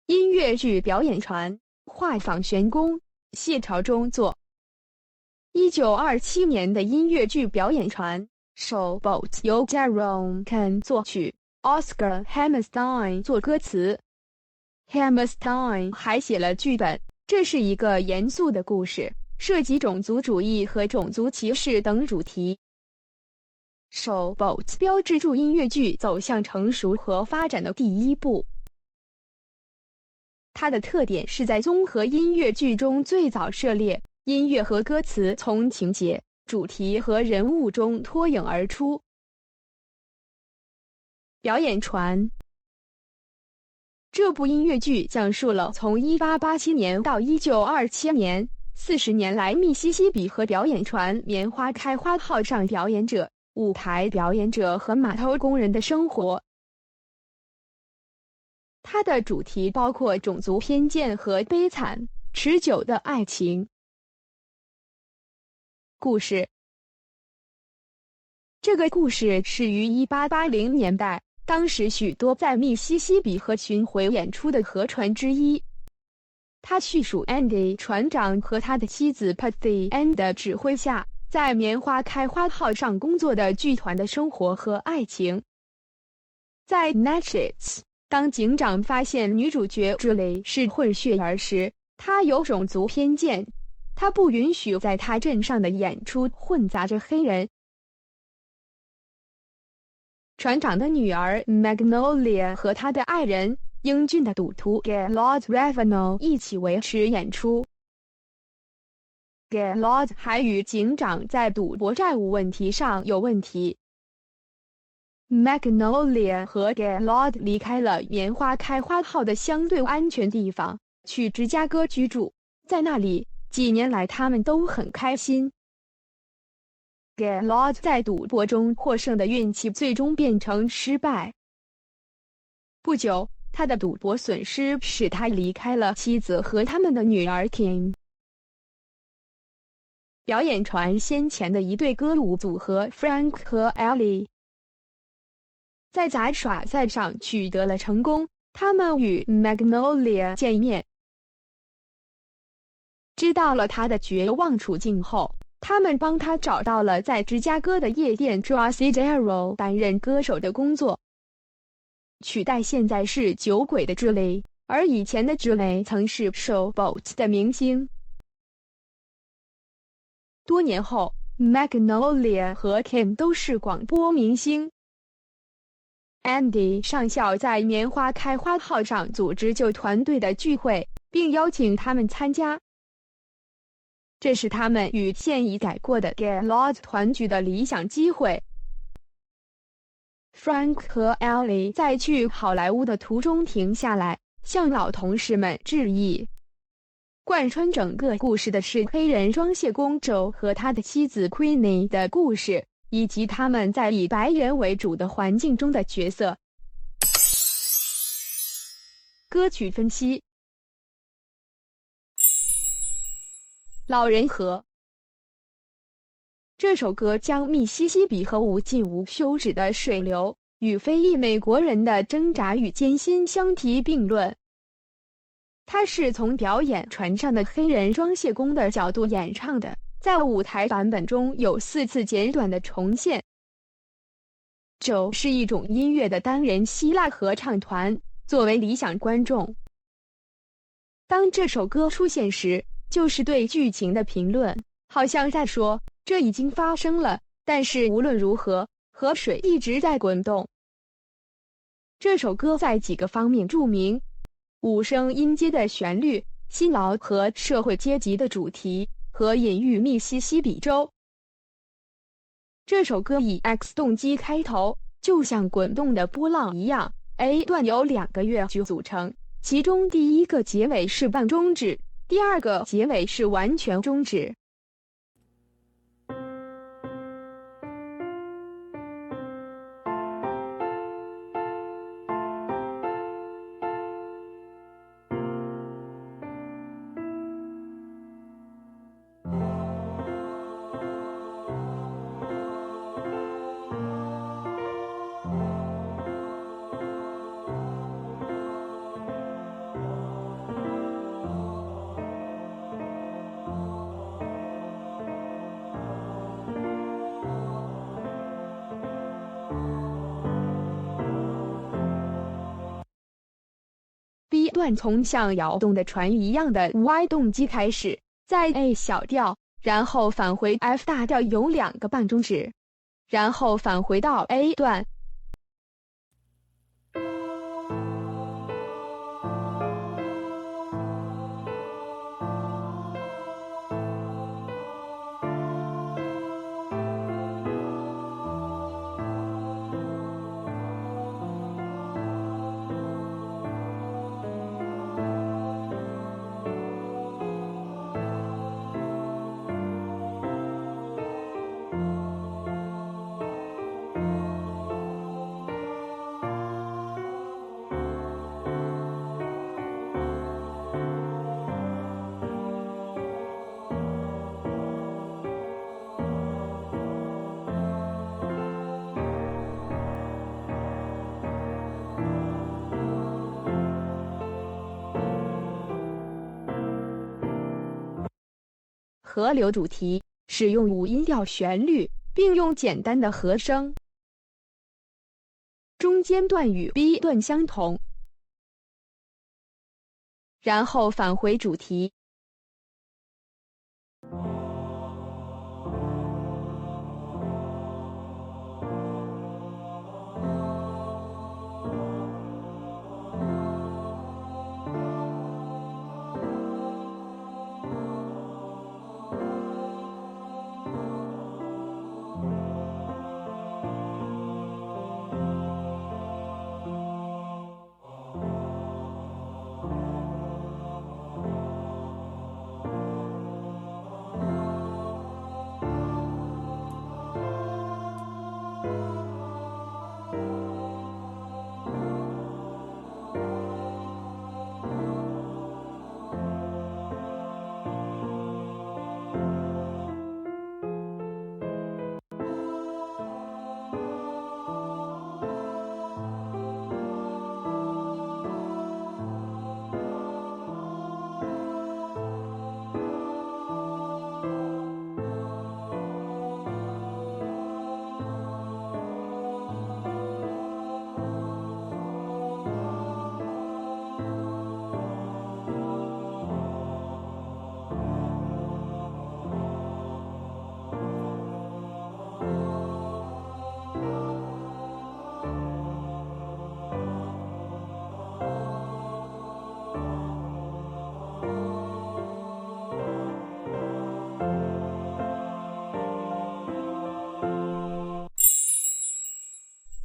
音乐剧表演传，画舫玄公，谢朝中作。1927年的音乐剧表演传，Showboat 由 Jerome Kern 作曲 ，Oscar Hammerstein 作歌词。Hammerstein 还写了剧本。这是一个严肃的故事，涉及种族主义和种族歧视等主题。Showboat 标志着音乐剧走向成熟和发展的第一步。它的特点是在综合音乐剧中最早涉猎，音乐和歌词从情节、主题和人物中脱颖而出。表演传。这部音乐剧讲述了从1887年到1927年40年来密西西比河表演船棉花开花号上表演者、舞台表演者和码头工人的生活。它的主题包括种族偏见和悲惨、持久的爱情。故事。这个故事始于1880年代，当时许多在密西西比河巡回演出的河船之一。他叙述 Andy 船长和他的妻子 Patsy Ann 的指挥下，在棉花开花号上工作的剧团的生活和爱情。在 Natchez， 当警长发现女主角 Julie 是混血儿时，他有种族偏见，他不允许在他镇上的演出混杂着黑人。船长的女儿 Magnolia 和他的爱人英俊的赌徒 Gaylord Ravenel 一起维持演出。Gaylord 还与警长在赌博债务问题上有问题。Magnolia 和 Gaylord 离开了棉花开花号的相对安全地方，去芝加哥居住。在那里，几年来他们都很开心。Gaylord 在赌博中获胜的运气最终变成失败。不久，他的赌博损失使他离开了妻子和他们的女儿 Kim。表演传先前的一对歌舞组合 Frank 和 Ellie， 在杂耍赛上取得了成功，他们与 Magnolia 见面。知道了他的绝望处境后，他们帮他找到了在芝加哥的夜店 Trocadero 担任歌手的工作，取代现在是酒鬼的 Julie， 而以前的 Julie 曾是 Showboat 的明星。多年后 ，Magnolia 和 Kim 都是广播明星。Andy 上校在棉花开花号上组织旧团队的聚会，并邀请他们参加。这是他们与现已改过的 Gaylord 团聚的理想机会。Frank 和 Ellie 在去好莱坞的途中停下来，向老同事们致意。贯穿整个故事的是黑人装卸工 Joe 和他的妻子 Queenie 的故事，以及他们在以白人为主的环境中的角色。歌曲分析。老人河。这首歌将密西西比河无尽无休止的水流与非裔美国人的挣扎与艰辛相提并论。它是从表演船上的黑人装卸工的角度演唱的，在舞台版本中有4次简短的重现。Joe 是一种音乐的单人希腊合唱团，作为理想观众。当这首歌出现时，就是对剧情的评论，好像在说，这已经发生了，但是无论如何，河水一直在滚动。这首歌在几个方面著名：五声音阶的旋律、辛劳和社会阶级的主题，和隐喻密西西比州。这首歌以 X 动机开头，就像滚动的波浪一样。A 段由2个乐句组成，其中第一个结尾是半终止，第二个结尾是完全终止。段从像摇动的船一样的 Y 动机开始，在 A 小调，然后返回 F 大调有2个半中指，然后返回到 A 段。河流主题使用5音调旋律，并用简单的和声，中间段与 B 段相同，然后返回主题。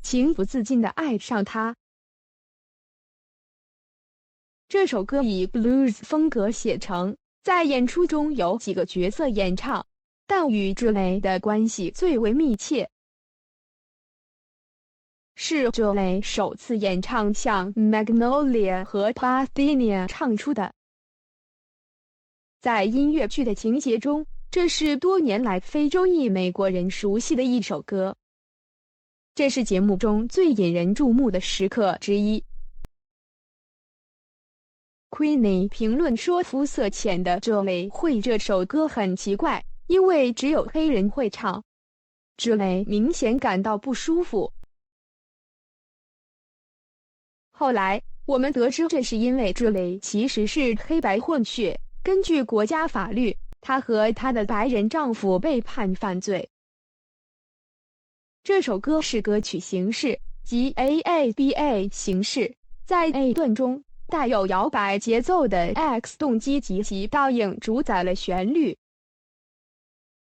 情不自禁地爱上他。这首歌以 blues 风格写成，在演出中有几个角色演唱，但与Julie的关系最为密切。是Julie首次演唱向 Magnolia 和 Parthenia 唱出的。在音乐剧的情节中，这是多年来非洲裔美国人熟悉的一首歌。这是节目中最引人注目的时刻之一。Queenie 评论说，肤色浅的Julie会这首歌很奇怪，因为只有黑人会唱。Julie明显感到不舒服。后来我们得知，这是因为Julie其实是黑白混血，根据国家法律，她和她的白人丈夫被判犯罪。这首歌是歌曲形式，即 AABA 形式，在 A 段中带有摇摆节奏的 X 动机及其倒影主宰了旋律。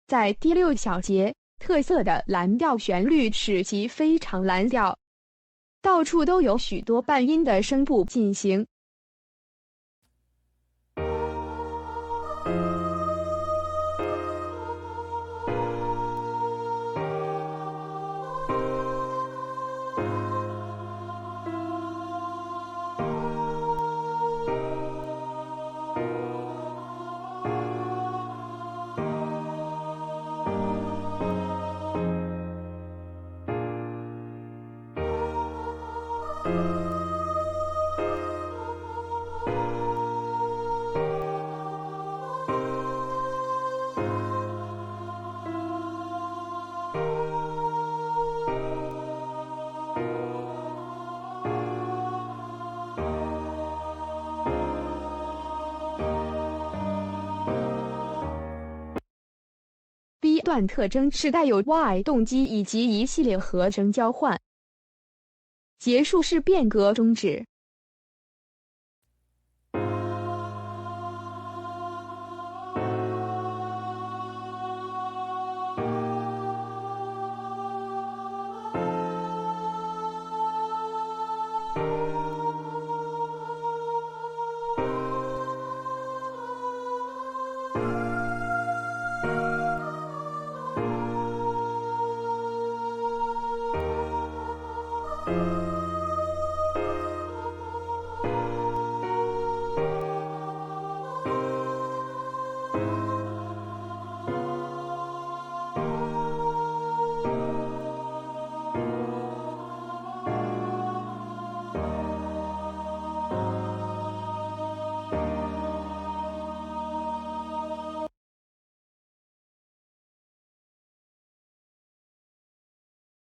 在第6小节，特色的蓝调旋律使其非常蓝调，到处都有许多半音的声部进行。段特征是带有 Y 动机以及一系列和声交换。结束式变革终止。